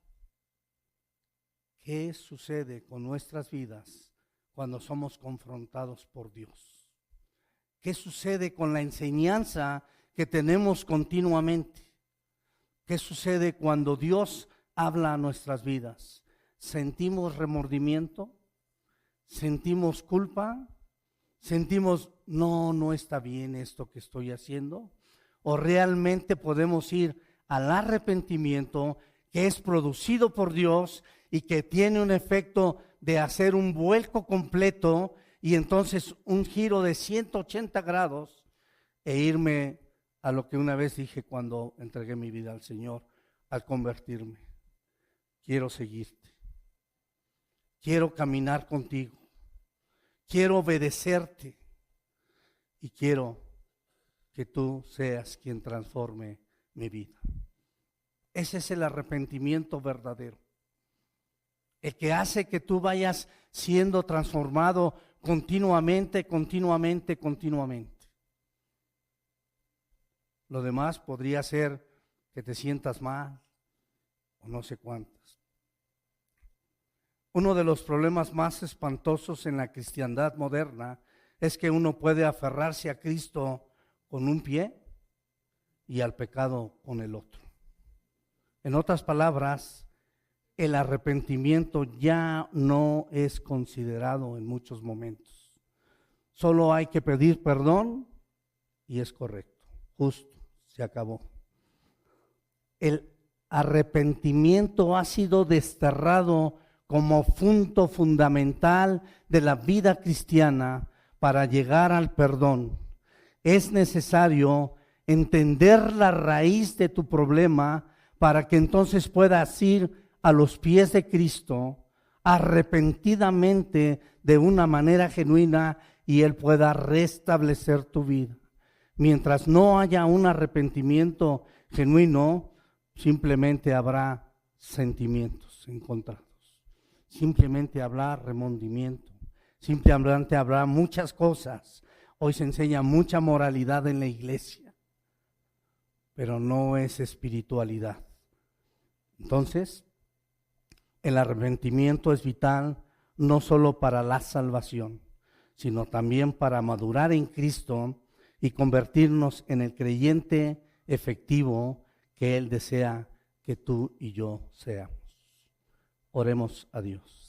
¿Qué sucede con nuestras vidas cuando somos confrontados por Dios? ¿Qué sucede con la enseñanza que tenemos continuamente? ¿Qué sucede cuando Dios habla a nuestras vidas? ¿Sentimos remordimiento? ¿Sentimos culpa? ¿Sentimos, no está bien esto que estoy haciendo? ¿O realmente podemos ir al arrepentimiento que es producido por Dios y que tiene un efecto de hacer un vuelco completo y entonces un giro de 180 grados e irme a lo que una vez dije cuando entregué mi vida al Señor, al convertirme? Quiero seguirte, quiero caminar contigo, quiero obedecerte y quiero que tú seas quien transforme mi vida. Ese es el arrepentimiento verdadero, el que hace que tú vayas siendo transformado continuamente. Lo demás podría ser que te sientas mal o no sé cuántas. Uno de los problemas más espantosos en la cristiandad moderna es que uno puede aferrarse a Cristo con un pie y al pecado con el otro. En otras palabras, el arrepentimiento ya no es considerado en muchos momentos. Solo hay que pedir perdón y es correcto, justo, se acabó. El arrepentimiento ha sido desterrado como punto fundamental de la vida cristiana para llegar al perdón. Es necesario entender la raíz de tu problema para que entonces puedas ir a los pies de Cristo arrepentidamente de una manera genuina y Él pueda restablecer tu vida. Mientras no haya un arrepentimiento genuino, simplemente habrá sentimientos encontrados. Simplemente habrá remordimiento. Simplemente habrá muchas cosas. Hoy se enseña mucha moralidad en la iglesia, pero no es espiritualidad. Entonces, el arrepentimiento es vital no solo para la salvación, sino también para madurar en Cristo y convertirnos en el creyente efectivo que Él desea que tú y yo seamos. Oremos a Dios.